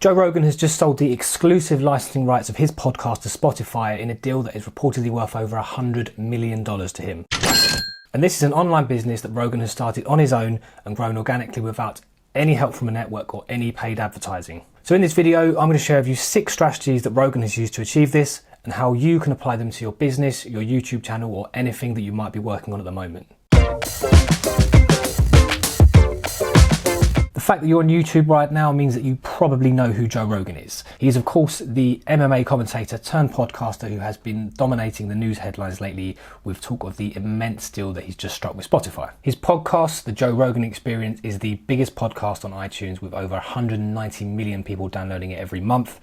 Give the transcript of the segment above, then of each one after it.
Joe Rogan has just sold the exclusive licensing rights of his podcast to Spotify in a deal that is reportedly worth over $100 million to him. And this is an online business that Rogan has started on his own and grown organically without any help from a network or any paid advertising. So in this video, I'm going to share with you 6 strategies that Rogan has used to achieve this and how you can apply them to your business, your YouTube channel, or anything that you might be working on at the moment. The fact that you're on YouTube right now means that you probably know who Joe Rogan is. He is, of course, the MMA commentator turned podcaster who has been dominating the news headlines lately with talk of the immense deal that he's just struck with Spotify. His podcast, The Joe Rogan Experience, is the biggest podcast on iTunes with over 190 million people downloading it every month.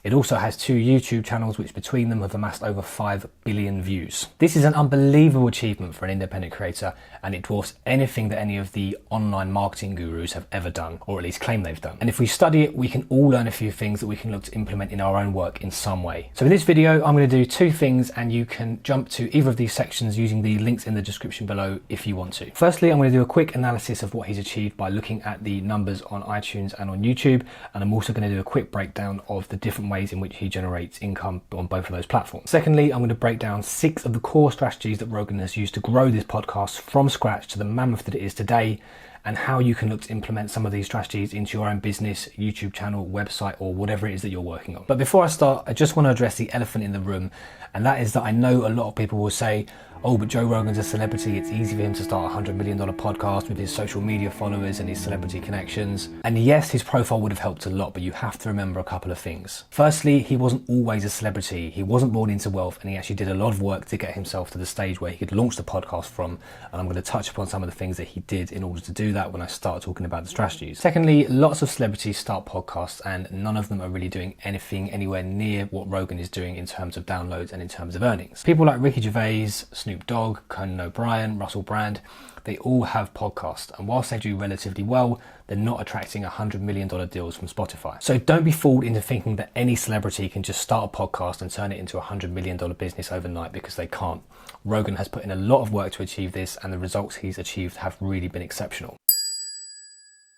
It also has 2 YouTube channels which between them have amassed over 5 billion views. This is an unbelievable achievement for an independent creator, and it dwarfs anything that any of the online marketing gurus have ever done, or at least claim they've done. And if we study it, we can all learn a few things that we can look to implement in our own work in some way. So in this video, I'm going to do 2 things, and you can jump to either of these sections using the links in the description below if you want to. Firstly, I'm going to do a quick analysis of what he's achieved by looking at the numbers on iTunes and on YouTube, and I'm also going to do a quick breakdown of the different ways in which he generates income on both of those platforms. Secondly, I'm going to break down 6 of the core strategies that Rogan has used to grow this podcast from scratch to the mammoth that it is today, and how you can look to implement some of these strategies into your own business, YouTube channel, website, or whatever it is that you're working on. But before I start, I just want to address the elephant in the room, and that is that I know a lot of people will say, oh, but Joe Rogan's a celebrity, it's easy for him to start a $100 million podcast with his social media followers and his celebrity connections. And yes, his profile would have helped a lot, but you have to remember a couple of things. Firstly, he wasn't always a celebrity. He wasn't born into wealth, and he actually did a lot of work to get himself to the stage where he could launch the podcast from. And I'm going to touch upon some of the things that he did in order to do that when I start talking about the strategies. Secondly, lots of celebrities start podcasts and none of them are really doing anything anywhere near what Rogan is doing in terms of downloads and in terms of earnings. People like Ricky Gervais, Snoop Dogg, Conan O'Brien, Russell Brand, they all have podcasts, and whilst they do relatively well, they're not attracting $100 million deals from Spotify. So don't be fooled into thinking that any celebrity can just start a podcast and turn it into a $100 million business overnight, because they can't. Rogan has put in a lot of work to achieve this, and the results he's achieved have really been exceptional.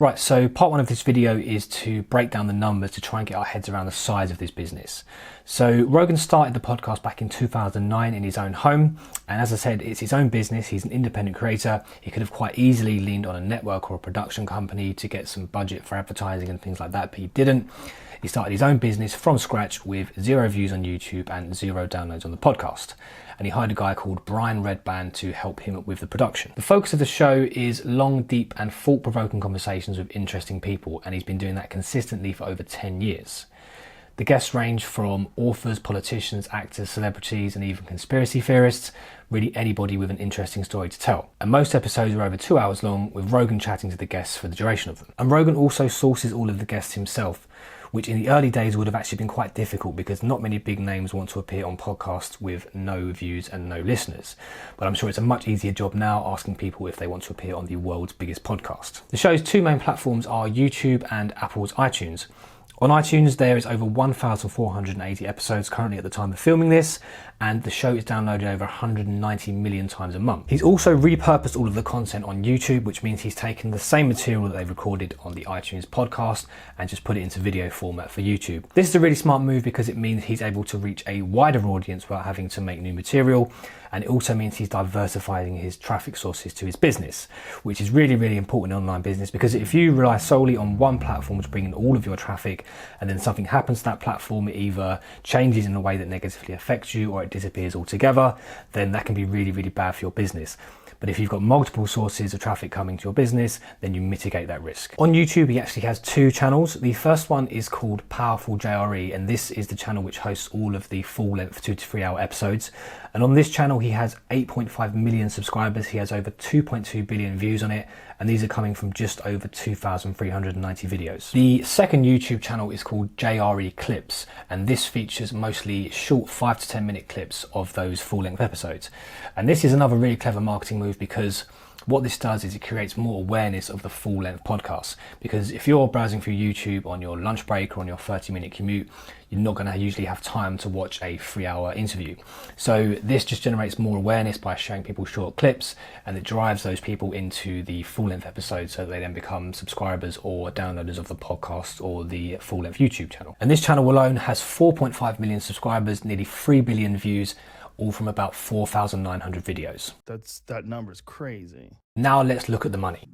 Right, so part 1 of this video is to break down the numbers to try and get our heads around the size of this business. So Rogan started the podcast back in 2009 in his own home, and as I said, it's his own business. He's an independent creator. He could have quite easily leaned on a network or a production company to get some budget for advertising and things like that, but he didn't. He started his own business from scratch with 0 views on YouTube and 0 downloads on the podcast. And he hired a guy called Brian Redband to help him with the production. The focus of the show is long, deep and thought-provoking conversations with interesting people, and he's been doing that consistently for over 10 years. The guests range from authors, politicians, actors, celebrities, and even conspiracy theorists, really anybody with an interesting story to tell. And most episodes are over 2 hours long, with Rogan chatting to the guests for the duration of them. And Rogan also sources all of the guests himself, which in the early days would have actually been quite difficult because not many big names want to appear on podcasts with no views and no listeners. But I'm sure it's a much easier job now asking people if they want to appear on the world's biggest podcast. The show's 2 main platforms are YouTube and Apple's iTunes. On iTunes, there is over 1,480 episodes currently at the time of filming this, and the show is downloaded over 190 million times a month. He's also repurposed all of the content on YouTube, which means he's taken the same material that they've recorded on the iTunes podcast and just put it into video format for YouTube. This is a really smart move because it means he's able to reach a wider audience without having to make new material, and it also means he's diversifying his traffic sources to his business, which is really, really important in online business, because if you rely solely on one platform to bring in all of your traffic and then something happens to that platform, it either changes in a way that negatively affects you or it disappears altogether, then that can be really, really bad for your business. But if you've got multiple sources of traffic coming to your business, then you mitigate that risk. On YouTube, he actually has 2 channels. The first one is called Powerful JRE, and this is the channel which hosts all of the full-length 2 to 3 hour episodes. And on this channel, he has 8.5 million subscribers. He has over 2.2 billion views on it, and these are coming from just over 2,390 videos. The second YouTube channel is called JRE Clips, and this features mostly short 5 to 10 minute clips of those full-length episodes. And this is another really clever marketing move because What this does is it creates more awareness of the full length podcast, because if you're browsing through YouTube on your lunch break or on your 30-minute commute, you're not going to usually have time to watch a 3-hour interview. So this just generates more awareness by showing people short clips, and it drives those people into the full length episode, so that they then become subscribers or downloaders of the podcast or the full length YouTube channel. And this channel alone has 4.5 million subscribers, nearly 3 billion views, all from about 4,900 videos. That number's crazy. Now let's look at the money.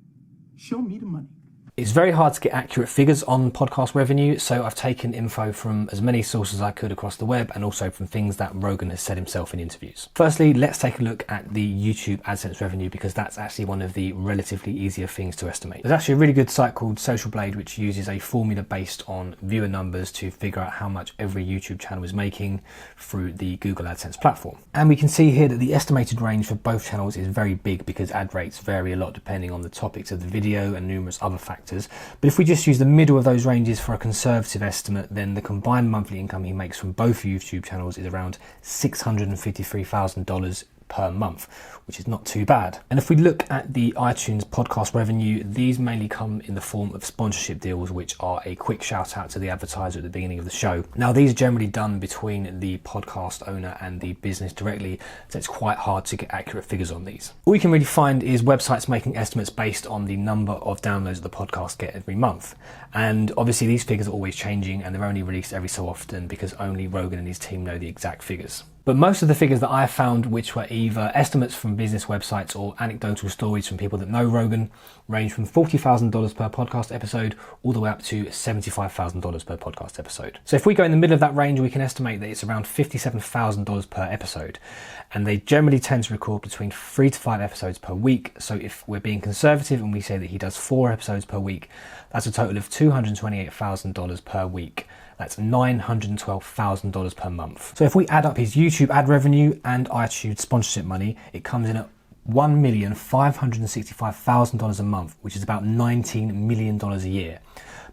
Show me the money. It's very hard to get accurate figures on podcast revenue, so I've taken info from as many sources as I could across the web, and also from things that Rogan has said himself in interviews. Firstly, let's take a look at the YouTube AdSense revenue, because that's actually one of the relatively easier things to estimate. There's actually a really good site called Social Blade which uses a formula based on viewer numbers to figure out how much every YouTube channel is making through the Google AdSense platform. And we can see here that the estimated range for both channels is very big, because ad rates vary a lot depending on the topics of the video and numerous other factors. But if we just use the middle of those ranges for a conservative estimate, then the combined monthly income he makes from both YouTube channels is around $653,000 per month, which is not too bad. And if we look at the iTunes podcast revenue, these mainly come in the form of sponsorship deals, which are a quick shout out to the advertiser at the beginning of the show. Now, these are generally done between the podcast owner and the business directly, so it's quite hard to get accurate figures on these. All you can really find is websites making estimates based on the number of downloads that the podcast get every month. And obviously these figures are always changing, and they're only released every so often because only Rogan and his team know the exact figures. But most of the figures that I found, which were either estimates from business websites or anecdotal stories from people that know Rogan, range from $40,000 per podcast episode all the way up to $75,000 per podcast episode. So if we go in the middle of that range, we can estimate that it's around $57,000 per episode. And they generally tend to record between 3 to 5 episodes per week. So if we're being conservative and we say that he does 4 episodes per week, that's a total of $228,000 per week. That's $912,000 per month. So if we add up his YouTube ad revenue and iTunes sponsorship money, it comes in at $1,565,000 a month, which is about $19 million a year.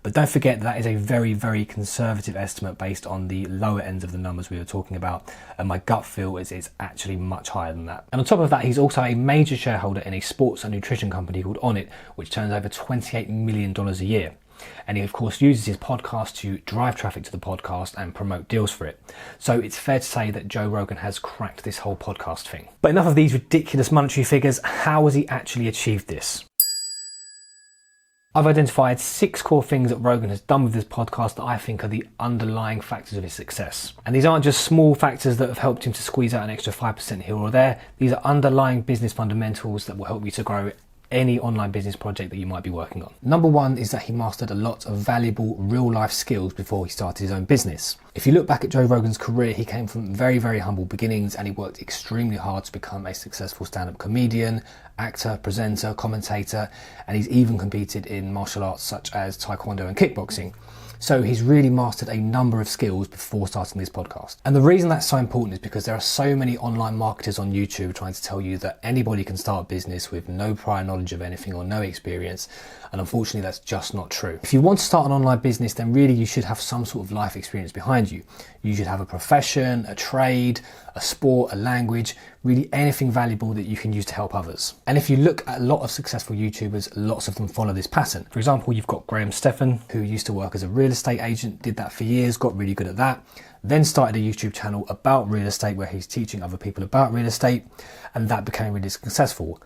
But don't forget that is a very, very conservative estimate based on the lower ends of the numbers we were talking about. And my gut feel is it's actually much higher than that. And on top of that, he's also a major shareholder in a sports and nutrition company called Onnit, which turns over $28 million a year. And he of course uses his podcast to drive traffic to the podcast and promote deals for it. So it's fair to say that Joe Rogan has cracked this whole podcast thing. But enough of these ridiculous monetary figures. How has he actually achieved this? I've identified 6 core things that Rogan has done with this podcast that I think are the underlying factors of his success. And these aren't just small factors that have helped him to squeeze out an extra 5% here or there. These are underlying business fundamentals that will help you to grow any online business project that you might be working on. Number 1 is that he mastered a lot of valuable real life skills before he started his own business. If you look back at Joe Rogan's career, he came from very, very humble beginnings, and he worked extremely hard to become a successful stand-up comedian, actor, presenter, commentator, and he's even competed in martial arts such as Taekwondo and kickboxing. So he's really mastered a number of skills before starting this podcast. And the reason that's so important is because there are so many online marketers on YouTube trying to tell you that anybody can start a business with no prior knowledge of anything or no experience. And unfortunately, that's just not true. If you want to start an online business, then really you should have some sort of life experience behind you. You should have a profession, a trade, a sport, a language, really anything valuable that you can use to help others. And if you look at a lot of successful YouTubers, lots of them follow this pattern. For example, you've got Graham Stephan, who used to work as a real estate agent, did that for years, got really good at that, then started a YouTube channel about real estate where he's teaching other people about real estate, and that became really successful.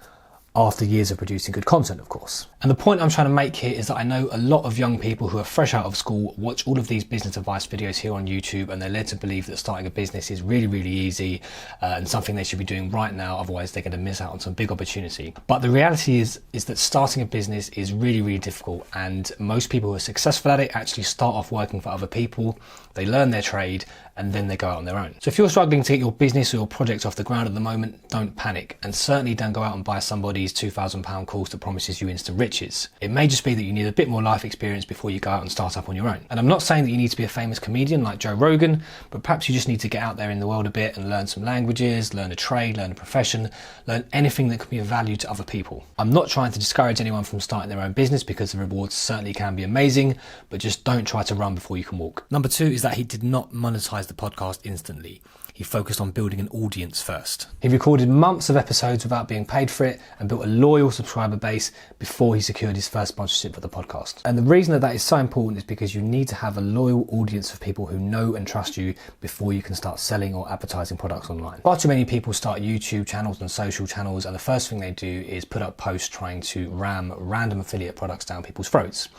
After years of producing good content, of course. And the point I'm trying to make here is that I know a lot of young people who are fresh out of school watch all of these business advice videos here on YouTube, and they're led to believe that starting a business is really, really easy and something they should be doing right now, otherwise they're going to miss out on some big opportunity. But the reality is that starting a business is really, really difficult, and most people who are successful at it actually start off working for other people, they learn their trade, and then they go out on their own. So if you're struggling to get your business or your project off the ground at the moment, don't panic, and certainly don't go out and buy somebody's £2,000 course that promises you instant riches. It may just be that you need a bit more life experience before you go out and start up on your own. And I'm not saying that you need to be a famous comedian like Joe Rogan, but perhaps you just need to get out there in the world a bit and learn some languages, learn a trade, learn a profession, learn anything that can be of value to other people. I'm not trying to discourage anyone from starting their own business, because the rewards certainly can be amazing, but just don't try to run before you can walk. Number 2 is that he did not monetize the podcast instantly. He he focused on building an audience first. He recorded months of episodes without being paid for it and built a loyal subscriber base before he secured his first sponsorship for the podcast. And the reason that is so important is because you need to have a loyal audience of people who know and trust you before you can start selling or advertising products online. Far too many people start YouTube channels and social channels, and the first thing they do is put up posts trying to ram random affiliate products down people's throats.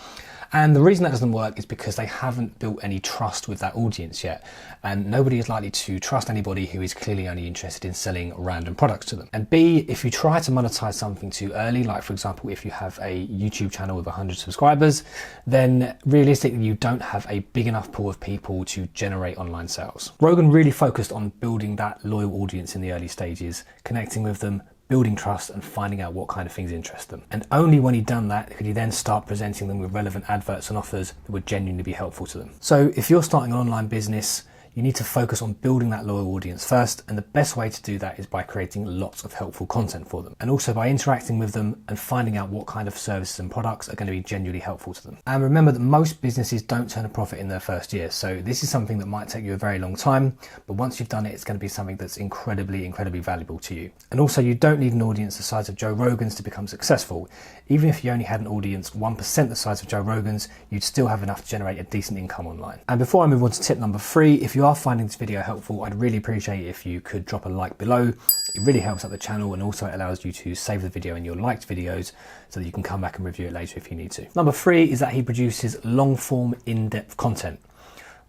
And the reason that doesn't work is because they haven't built any trust with that audience yet. And nobody is likely to trust anybody who is clearly only interested in selling random products to them. And B, if you try to monetize something too early, like for example, if you have a YouTube channel with 100 subscribers, then realistically you don't have a big enough pool of people to generate online sales. Rogan really focused on building that loyal audience in the early stages, connecting with them, building trust and finding out what kind of things interest them. And only when he'd done that could he then start presenting them with relevant adverts and offers that would genuinely be helpful to them. So if you're starting an online business, you need to focus on building that loyal audience first, and the best way to do that is by creating lots of helpful content for them, and also by interacting with them and finding out what kind of services and products are going to be genuinely helpful to them. And remember that most businesses don't turn a profit in their first year, so this is something that might take you a very long time, but once you've done it, it's going to be something that's incredibly valuable to you. And also, you don't need an audience the size of Joe Rogan's to become successful. Even if you only had an audience 1% the size of Joe Rogan's, you'd still have enough to generate a decent income online. And before I move on to tip number 3, if you are finding this video helpful, I'd really appreciate if you could drop a like below. It really helps out the channel, and also it allows you to save the video in your liked videos so that you can come back and review it later if you need to. Number 3 is that he produces long-form, in-depth content.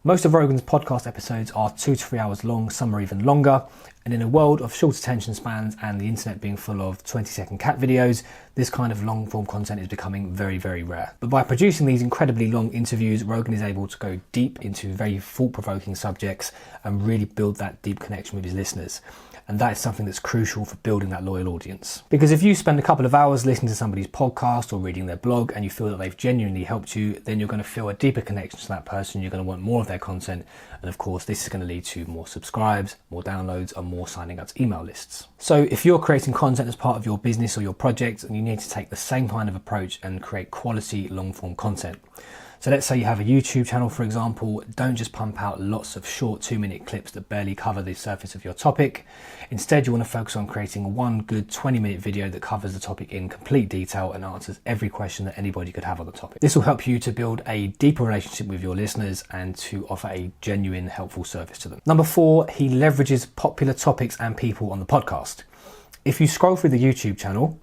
Most of Rogan's podcast episodes are 2 to 3 hours long, some are even longer. And in a world of short attention spans and the internet being full of 20-second cat videos, this kind of long form content is becoming very rare. But by producing these incredibly long interviews, Rogan is able to go deep into very thought-provoking subjects and really build that deep connection with his listeners. And that is something that's crucial for building that loyal audience. Because if you spend a couple of hours listening to somebody's podcast or reading their blog and you feel that they've genuinely helped you, then you're going to feel a deeper connection to that person. You're going to want more of their content. And of course, this is going to lead to more subscribes, more downloads, and more signing up to email lists. So if you're creating content as part of your business or your project, and you need to take the same kind of approach and create quality long form content. So let's say you have a YouTube channel, for example, don't just pump out lots of short 2-minute clips that barely cover the surface of your topic. Instead, you want to focus on creating one good 20-minute video that covers the topic in complete detail and answers every question that anybody could have on the topic. This will help you to build a deeper relationship with your listeners and to offer a genuine, helpful service to them. Number 4, he leverages popular topics and people on the podcast. If you scroll through the YouTube channel,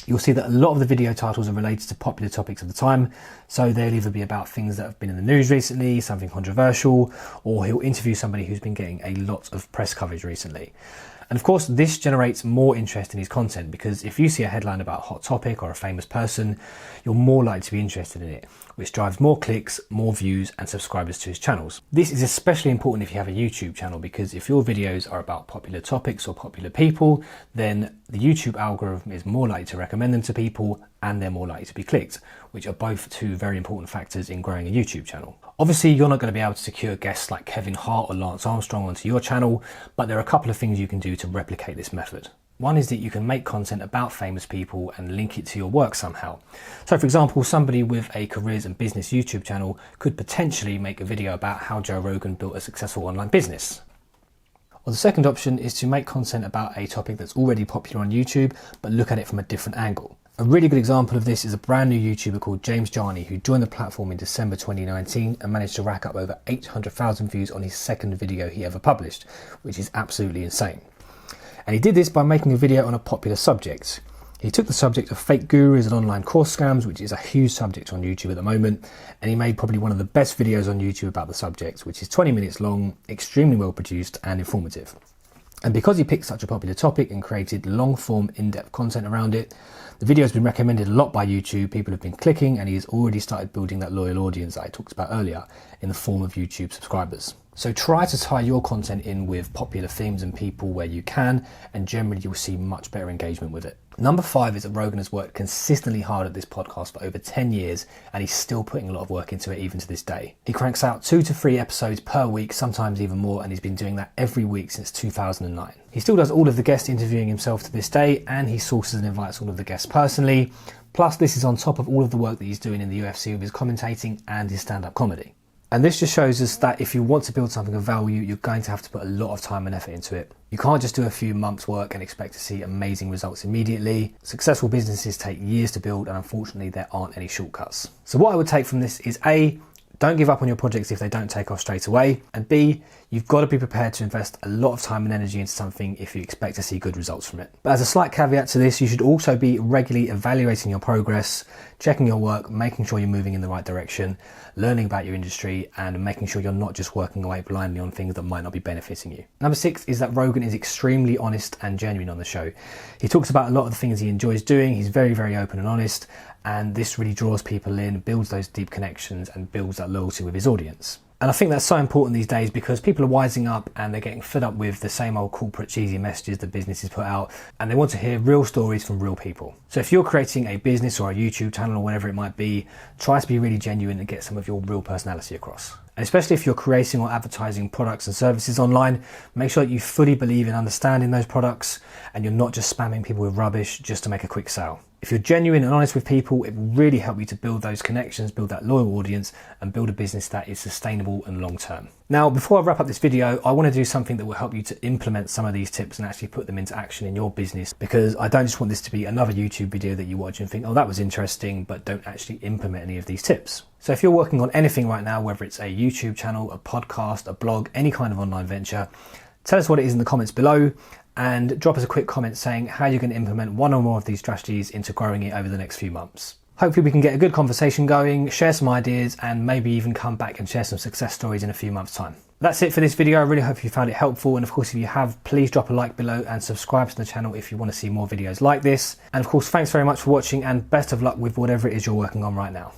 you'll see that a lot of the video titles are related to popular topics of the time. So they'll either be about things that have been in the news recently, something controversial, or he'll interview somebody who's been getting a lot of press coverage recently. And of course, this generates more interest in his content, because if you see a headline about a hot topic or a famous person, you're more likely to be interested in it, which drives more clicks, more views, and subscribers to his channels. This is especially important if you have a YouTube channel, because if your videos are about popular topics or popular people, then the YouTube algorithm is more likely to recommend them to people, and they're more likely to be clicked, which are both two very important factors in growing a YouTube channel. Obviously, you're not going to be able to secure guests like Kevin Hart or Lance Armstrong onto your channel, but there are a couple of things you can do to replicate this method. One is that you can make content about famous people and link it to your work somehow. So for example, somebody with a careers and business YouTube channel could potentially make a video about how Joe Rogan built a successful online business. Or the second option is to make content about a topic that's already popular on YouTube, but look at it from a different angle. A really good example of this is a brand new YouTuber called James Jarney, who joined the platform in December 2019 and managed to rack up over 800,000 views on his second video he ever published, which is absolutely insane. And he did this by making a video on a popular subject. He took the subject of fake gurus and online course scams, which is a huge subject on YouTube at the moment, and he made probably one of the best videos on YouTube about the subject, which is 20 minutes long, extremely well produced and informative. And because he picked such a popular topic and created long-form, in-depth content around it, the video has been recommended a lot by YouTube, people have been clicking, and he has already started building that loyal audience that I talked about earlier in the form of YouTube subscribers. So try to tie your content in with popular themes and people where you can, and generally you'll see much better engagement with it. Number 5 is that Rogan has worked consistently hard at this podcast for over 10 years, and he's still putting a lot of work into it even to this day. He cranks out 2 to 3 episodes per week, sometimes even more, and he's been doing that every week since 2009. He still does all of the guest interviewing himself to this day, and he sources and invites all of the guests personally. Plus, this is on top of all of the work that he's doing in the UFC with his commentating and his stand-up comedy. And this just shows us that if you want to build something of value, you're going to have to put a lot of time and effort into it. You can't just do a few months work and expect to see amazing results immediately. Successful businesses take years to build, and unfortunately there aren't any shortcuts. So what I would take from this is A, don't give up on your projects if they don't take off straight away. And B, you've got to be prepared to invest a lot of time and energy into something if you expect to see good results from it. But as a slight caveat to this, you should also be regularly evaluating your progress, checking your work, making sure you're moving in the right direction, learning about your industry, and making sure you're not just working away blindly on things that might not be benefiting you. Number 6 is that Rogan is extremely honest and genuine on the show. He talks about a lot of the things he enjoys doing. He's very, very open and honest. And this really draws people in, builds those deep connections, and builds that loyalty with his audience. And I think that's so important these days because people are wising up and they're getting fed up with the same old corporate cheesy messages that businesses put out, and they want to hear real stories from real people. So if you're creating a business or a YouTube channel or whatever it might be, try to be really genuine and get some of your real personality across. And especially if you're creating or advertising products and services online, make sure that you fully believe in understanding those products and you're not just spamming people with rubbish just to make a quick sale. If you're genuine and honest with people, it will really help you to build those connections, build that loyal audience, and build a business that is sustainable and long-term. Now, before I wrap up this video, I want to do something that will help you to implement some of these tips and actually put them into action in your business, because I don't just want this to be another YouTube video that you watch and think, oh, that was interesting, but don't actually implement any of these tips. So if you're working on anything right now, whether it's a YouTube channel, a podcast, a blog, any kind of online venture, tell us what it is in the comments below, and drop us a quick comment saying how you're going to implement one or more of these strategies into growing it over the next few months. Hopefully we can get a good conversation going, share some ideas, and maybe even come back and share some success stories in a few months' time. That's it for this video. I really hope you found it helpful, and of course if you have, please drop a like below and subscribe to the channel if you want to see more videos like this. And of course, thanks very much for watching, and best of luck with whatever it is you're working on right now.